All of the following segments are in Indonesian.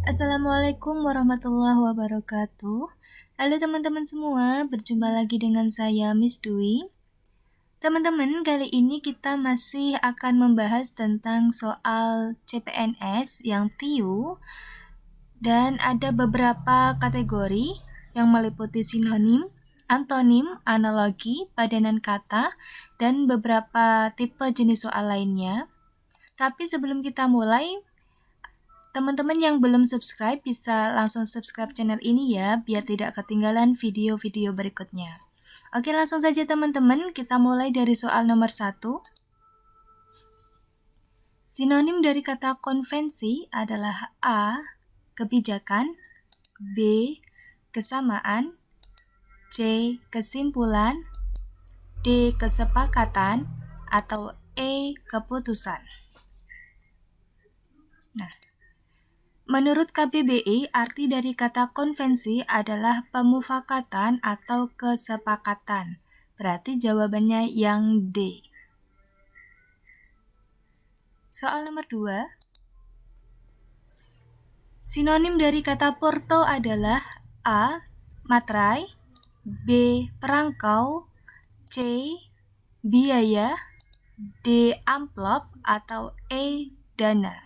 Assalamualaikum warahmatullahi wabarakatuh. Halo teman-teman semua, berjumpa lagi dengan saya Miss Dwi. Teman-teman, kali ini kita masih akan membahas tentang soal CPNS yang TIU dan ada beberapa kategori yang meliputi sinonim, antonim, analogi, padanan kata, dan beberapa tipe jenis soal lainnya. Tapi sebelum kita mulai, teman-teman yang belum subscribe bisa langsung subscribe channel ini ya, biar tidak ketinggalan video-video berikutnya. Oke, langsung saja teman-teman, kita mulai dari soal nomor 1. Sinonim dari kata konvensi adalah A. Kebijakan, B. Kesamaan, C. Kesimpulan, D. Kesepakatan, atau E. Keputusan. Nah, menurut KBBI, arti dari kata konvensi adalah pemufakatan atau kesepakatan. Berarti jawabannya yang D. Soal nomor 2. Sinonim dari kata porto adalah A. Materai, B. Perangkau, C. Biaya, D. Amplop, atau E. Dana.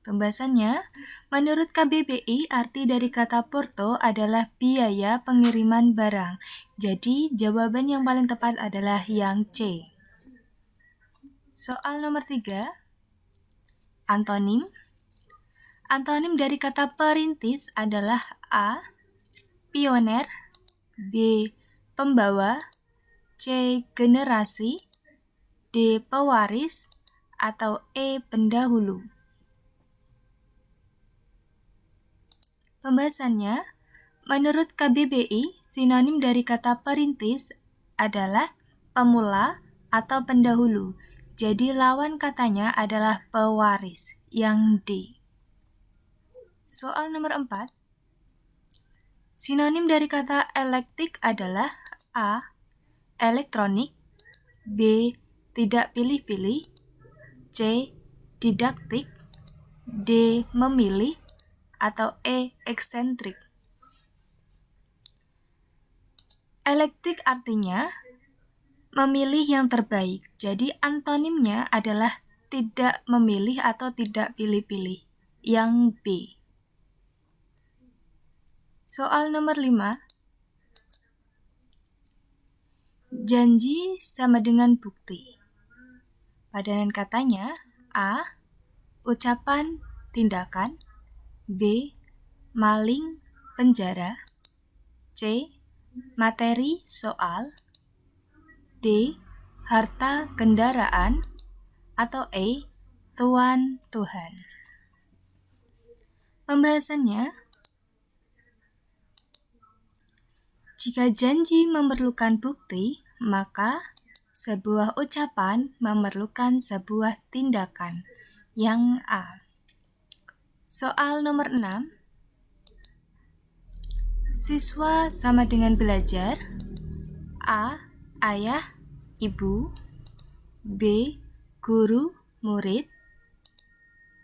Pembahasannya, menurut KBBI, arti dari kata porto adalah biaya pengiriman barang. Jadi, jawaban yang paling tepat adalah yang C. Soal nomor 3. Antonim. Antonim dari kata perintis adalah A. Pioner, B. Pembawa, C. Generasi, D. Pewaris, atau E. Pendahulu. Pembahasannya, menurut KBBI, sinonim dari kata perintis adalah pemula atau pendahulu. Jadi lawan katanya adalah pewaris, yang D. Soal nomor 4. Sinonim dari kata elektik adalah A. Elektronik, B. Tidak pilih-pilih, C. Didaktik, D. Memilih, atau E. Eksentrik. Elektik artinya memilih yang terbaik. Jadi antonimnya adalah tidak memilih atau tidak pilih-pilih. Yang B. Soal nomor 5. Janji sama dengan bukti. Padanan katanya A. Ucapan, tindakan, B. Maling, penjara, C. Materi, soal, D. Harta, kendaraan, atau E. Tuan, Tuhan. Pembahasannya, jika janji memerlukan bukti, maka sebuah ucapan memerlukan sebuah tindakan. Yang A. Soal nomor 6. Siswa sama dengan belajar. A. Ayah, ibu, B. Guru, murid,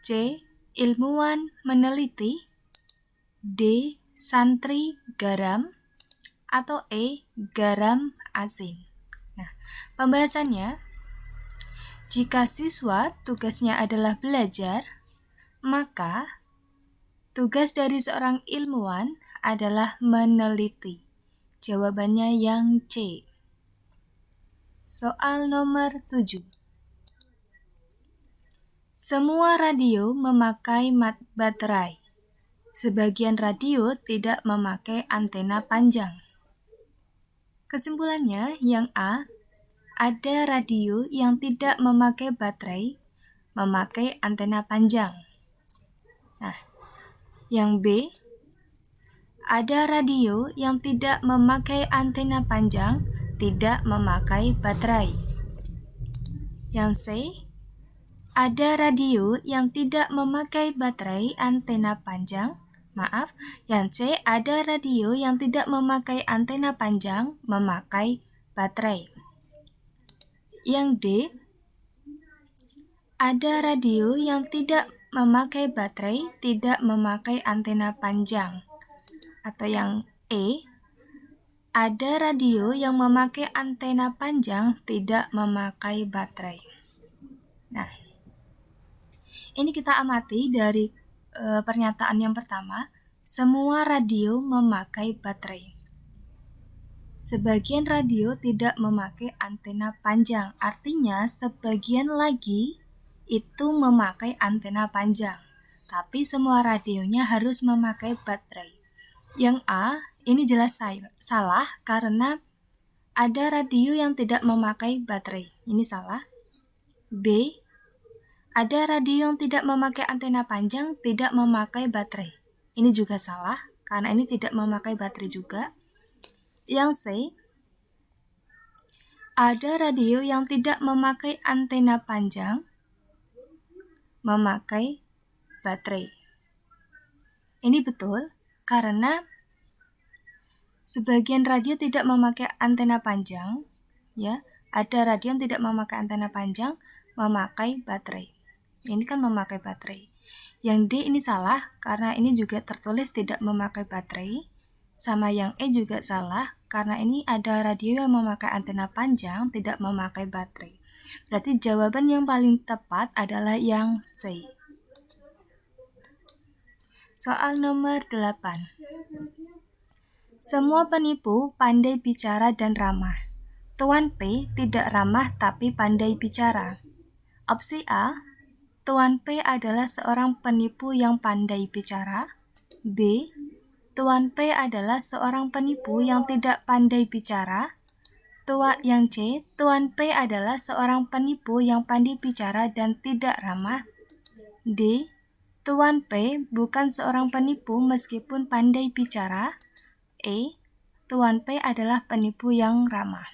C. Ilmuwan, meneliti, D. Santri, garam, atau E. Garam, asin. Nah, pembahasannya, jika siswa tugasnya adalah belajar, maka tugas dari seorang ilmuwan adalah meneliti. Jawabannya yang C. Soal nomor 7. Semua radio memakai baterai. Sebagian radio tidak memakai antena panjang. Kesimpulannya, yang A. Ada radio yang tidak memakai baterai, memakai antena panjang. Nah, yang B. Ada radio yang tidak memakai antena panjang, tidak memakai baterai. Yang C. Ada radio yang tidak memakai baterai antena panjang. Yang C. Ada radio yang tidak memakai antena panjang, memakai baterai. Yang D. Ada radio yang tidak memakai baterai, tidak memakai antena panjang. Atau yang E, ada radio yang memakai antena panjang, tidak memakai baterai. Nah, ini kita amati dari pernyataan yang pertama, semua radio memakai baterai. Sebagian radio tidak memakai antena panjang, artinya sebagian lagi itu memakai antena panjang, tapi semua radionya harus memakai baterai. Yang A, ini jelas salah karena ada radio yang tidak memakai baterai. Ini salah. B, ada radio yang tidak memakai antena panjang, tidak memakai baterai. Ini juga salah karena ini tidak memakai baterai juga. Yang C, ada radio yang tidak memakai antena panjang, memakai baterai. Ini betul karena sebagian radio tidak memakai antena panjang, ya. Ada radio yang tidak memakai antena panjang, memakai baterai. Ini kan memakai baterai. Yang D ini salah karena ini juga tertulis tidak memakai baterai. Sama yang E juga salah karena ini ada radio yang memakai antena panjang, tidak memakai baterai. Berarti jawaban yang paling tepat adalah yang C. Soal nomor 8. Semua penipu pandai bicara dan ramah. Tuan P tidak ramah tapi pandai bicara. Opsi A, Tuan P adalah seorang penipu yang pandai bicara. B, Tuan P adalah seorang penipu yang tidak pandai bicara. Yang C, Tuan P adalah seorang penipu yang pandai bicara dan tidak ramah. D, Tuan P bukan seorang penipu meskipun pandai bicara. E, Tuan P adalah penipu yang ramah.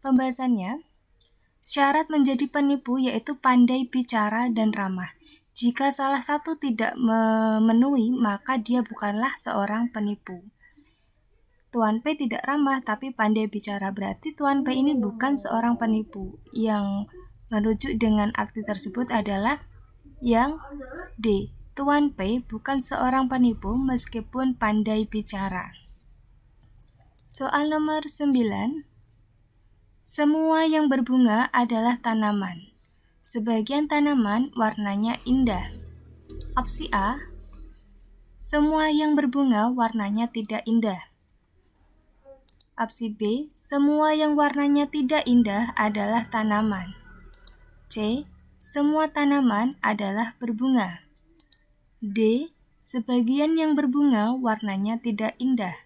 Pembahasannya, syarat menjadi penipu yaitu pandai bicara dan ramah. Jika salah satu tidak memenuhi, maka dia bukanlah seorang penipu. Tuan P tidak ramah tapi pandai bicara, berarti Tuan P ini bukan seorang penipu. Yang merujuk dengan arti tersebut adalah yang D. Tuan P bukan seorang penipu meskipun pandai bicara. Soal nomor 9. Semua yang berbunga adalah tanaman. Sebagian tanaman warnanya indah. Opsi A, semua yang berbunga warnanya tidak indah. Opsi B, semua yang warnanya tidak indah adalah tanaman. C, semua tanaman adalah berbunga. D, sebagian yang berbunga warnanya tidak indah.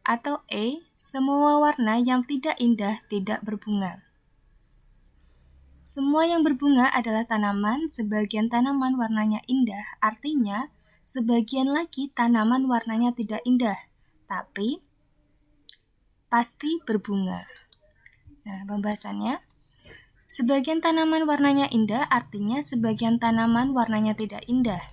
Atau E, semua warna yang tidak indah tidak berbunga. Semua yang berbunga adalah tanaman, sebagian tanaman warnanya indah, artinya sebagian lagi tanaman warnanya tidak indah, tapi pasti berbunga. Nah, pembahasannya, sebagian tanaman warnanya indah, artinya sebagian tanaman warnanya tidak indah.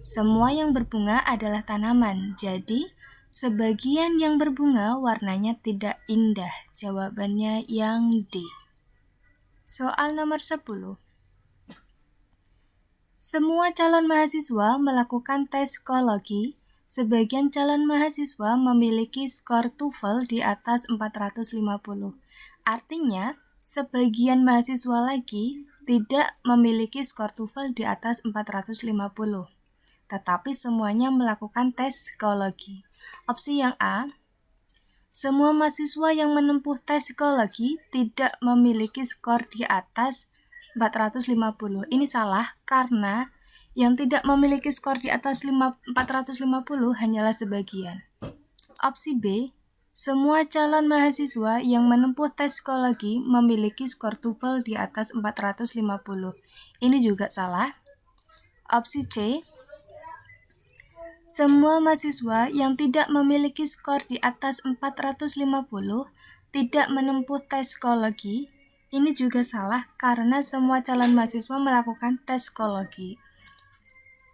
Semua yang berbunga adalah tanaman, jadi sebagian yang berbunga warnanya tidak indah. Jawabannya yang D. Soal nomor 10. Semua calon mahasiswa melakukan tes psikologi. Sebagian calon mahasiswa memiliki skor TOEFL di atas 450. Artinya, sebagian mahasiswa lagi tidak memiliki skor TOEFL di atas 450. Tetapi semuanya melakukan tes psikologi. Opsi yang A, semua mahasiswa yang menempuh tes psikologi tidak memiliki skor di atas 450. Ini salah karena yang tidak memiliki skor di atas 450 hanyalah sebagian. Opsi B, semua calon mahasiswa yang menempuh tes psikologi memiliki skor TOEFL di atas 450. Ini juga salah. Opsi C, semua mahasiswa yang tidak memiliki skor di atas 450 tidak menempuh tes psikologi. Ini juga salah karena semua calon mahasiswa melakukan tes psikologi.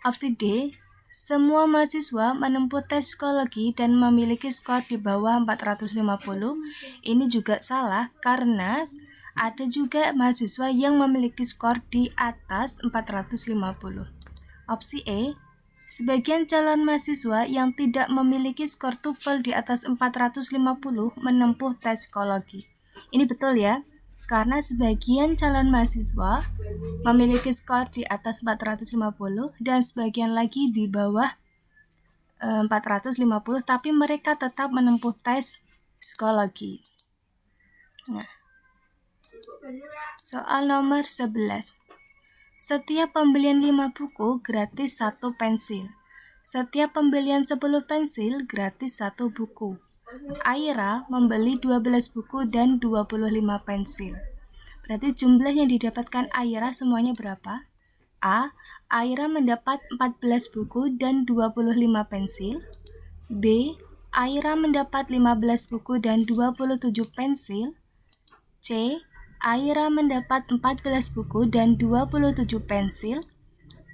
Opsi D, semua mahasiswa menempuh tes psikologi dan memiliki skor di bawah 450. Ini juga salah karena Ada juga mahasiswa yang memiliki skor di atas 450. Opsi E, sebagian calon mahasiswa yang tidak memiliki skor TOEFL di atas 450 menempuh tes psikologi. Ini betul ya, karena sebagian calon mahasiswa memiliki skor di atas 450 dan sebagian lagi di bawah 450, tapi mereka tetap menempuh tes psikologi. Nah, soal nomor 11. Setiap pembelian 5 buku gratis 1 pensil. Setiap pembelian 10 pensil gratis 1 buku. Aira membeli 12 buku dan 25 pensil. Berarti jumlah yang didapatkan Aira semuanya berapa? A. Aira mendapat 14 buku dan 25 pensil. B. Aira mendapat 15 buku dan 27 pensil. C. Aira mendapat 14 buku dan 27 pensil.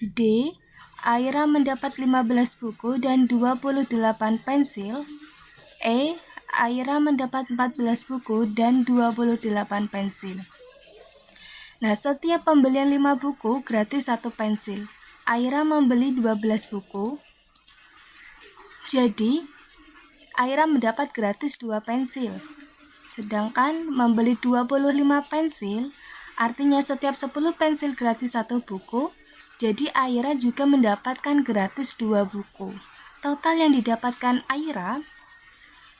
D. Aira mendapat 15 buku dan 28 pensil. E. Aira mendapat 14 buku dan 28 pensil. Nah, setiap pembelian 5 buku gratis 1 pensil. Aira membeli 12 buku. Jadi, Aira mendapat gratis 2 pensil. Sedangkan membeli 25 pensil, artinya setiap 10 pensil gratis 1 buku, jadi Aira juga mendapatkan gratis 2 buku. Total yang didapatkan Aira,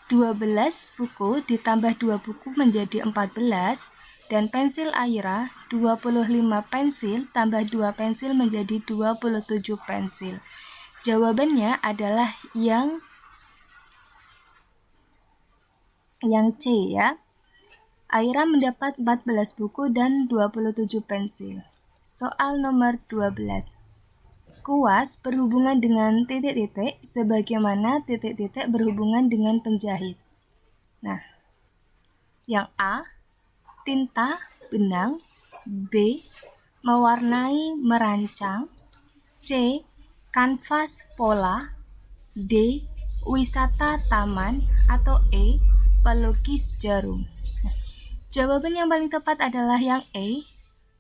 12 buku ditambah 2 buku menjadi 14, dan pensil Aira, 25 pensil tambah 2 pensil menjadi 27 pensil. Jawabannya adalah yang C ya. Aira mendapat 14 buku dan 27 pensil. Soal nomor 12. Kuas berhubungan dengan titik-titik sebagaimana titik-titik berhubungan dengan penjahit. Nah, yang A, tinta, benang. B, mewarnai, merancang. C, kanvas, pola. D, wisata, taman. Atau E, pelukis jarum. Jawaban yang paling tepat adalah yang E.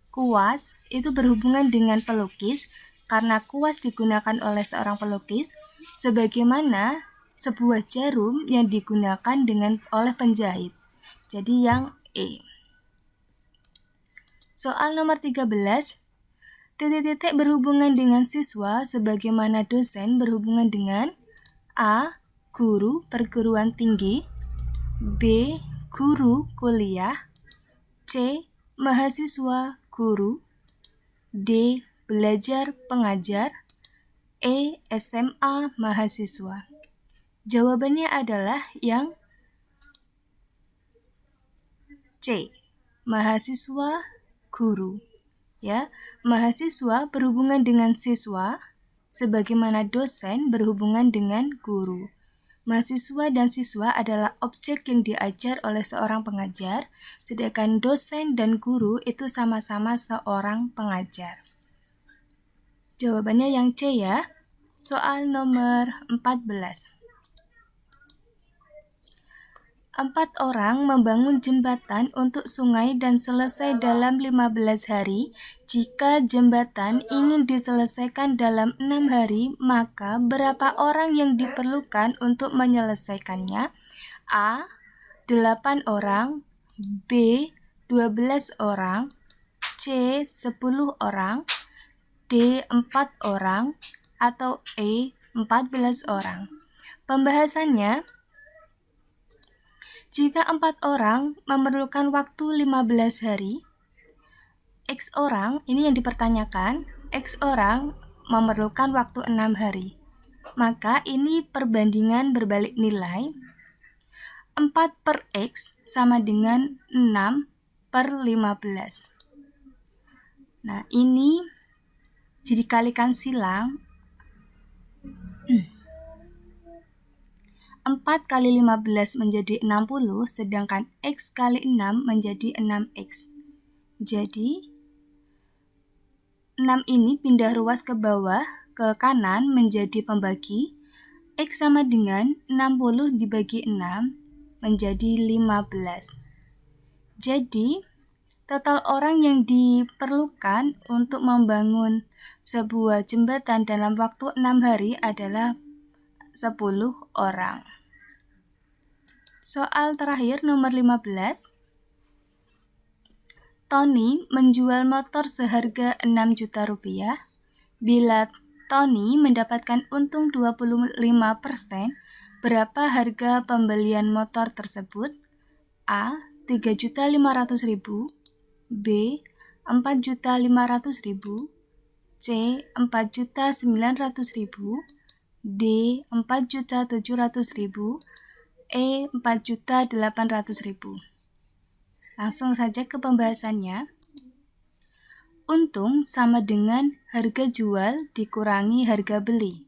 Kuas itu berhubungan dengan pelukis karena kuas digunakan oleh seorang pelukis sebagaimana sebuah jarum yang digunakan oleh penjahit. Jadi yang E. Soal nomor 13. Titik-titik berhubungan dengan siswa sebagaimana dosen berhubungan dengan A. Guru perguruan tinggi. B. Guru kuliah. C. Mahasiswa guru. D. Belajar pengajar. E. SMA mahasiswa. Jawabannya adalah yang C. Mahasiswa guru. Ya, mahasiswa berhubungan dengan siswa sebagaimana dosen berhubungan dengan guru. Mahasiswa dan siswa adalah objek yang diajar oleh seorang pengajar, sedangkan dosen dan guru itu sama-sama seorang pengajar. Jawabannya yang C ya. Soal nomor 14. 4 orang membangun jembatan untuk sungai dan selesai dalam 15 hari. Jika jembatan ingin diselesaikan dalam 6 hari, maka berapa orang yang diperlukan untuk menyelesaikannya? A. 8 orang. B. 12 orang. C. 10 orang. D. 4 orang. Atau E. 14 orang. Pembahasannya, jika 4 orang memerlukan waktu 15 hari, X orang, ini yang dipertanyakan, X orang memerlukan waktu 6 hari. Maka ini perbandingan berbalik nilai. 4 per X sama dengan 6 per 15. Nah, ini jadi kalikan silang. 4 kali 15 menjadi 60, sedangkan X kali 6 menjadi 6X. Jadi, 6 ini pindah ruas ke bawah, ke kanan menjadi pembagi. X sama dengan 60 dibagi 6 menjadi 15. Jadi, Total orang yang diperlukan untuk membangun sebuah jembatan dalam waktu 6 hari adalah 10 orang. Soal terakhir nomor 15. Tony menjual motor seharga 6 juta rupiah. Bila Tony mendapatkan untung 25%, berapa harga pembelian motor tersebut? A. 3.500.000, B. 4.500.000, C. 4.900.000, D. 4.700.000, E. 4.800.000. Langsung saja ke pembahasannya. Untung sama dengan harga jual dikurangi harga beli.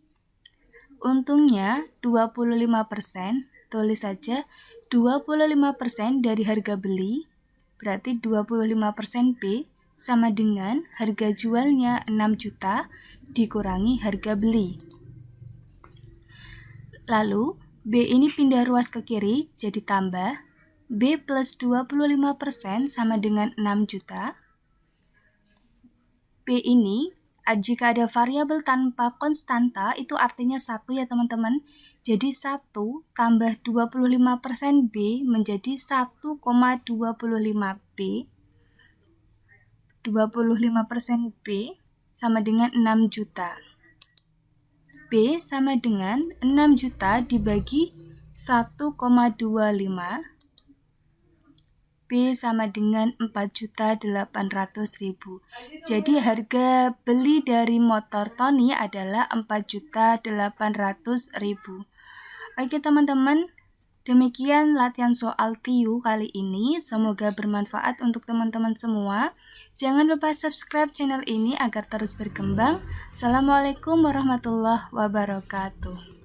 Untungnya 25%, tulis saja 25% dari harga beli, berarti 25% B sama dengan harga jualnya 6 juta dikurangi harga beli. Lalu B ini pindah ruas ke kiri jadi tambah, B plus 25% sama dengan 6 juta. B ini jika ada variabel tanpa konstanta itu artinya 1 ya teman-teman. Jadi 1 tambah 25% B menjadi 1,25 B. 25% B sama dengan 6 juta. B sama dengan 6 juta dibagi 1,25. B sama dengan 4.800.000. Jadi harga beli dari motor Tony adalah 4.800.000. Oke teman-teman, demikian latihan soal TIU kali ini. Semoga bermanfaat untuk teman-teman semua. Jangan lupa subscribe channel ini agar terus berkembang. Assalamualaikum warahmatullahi wabarakatuh.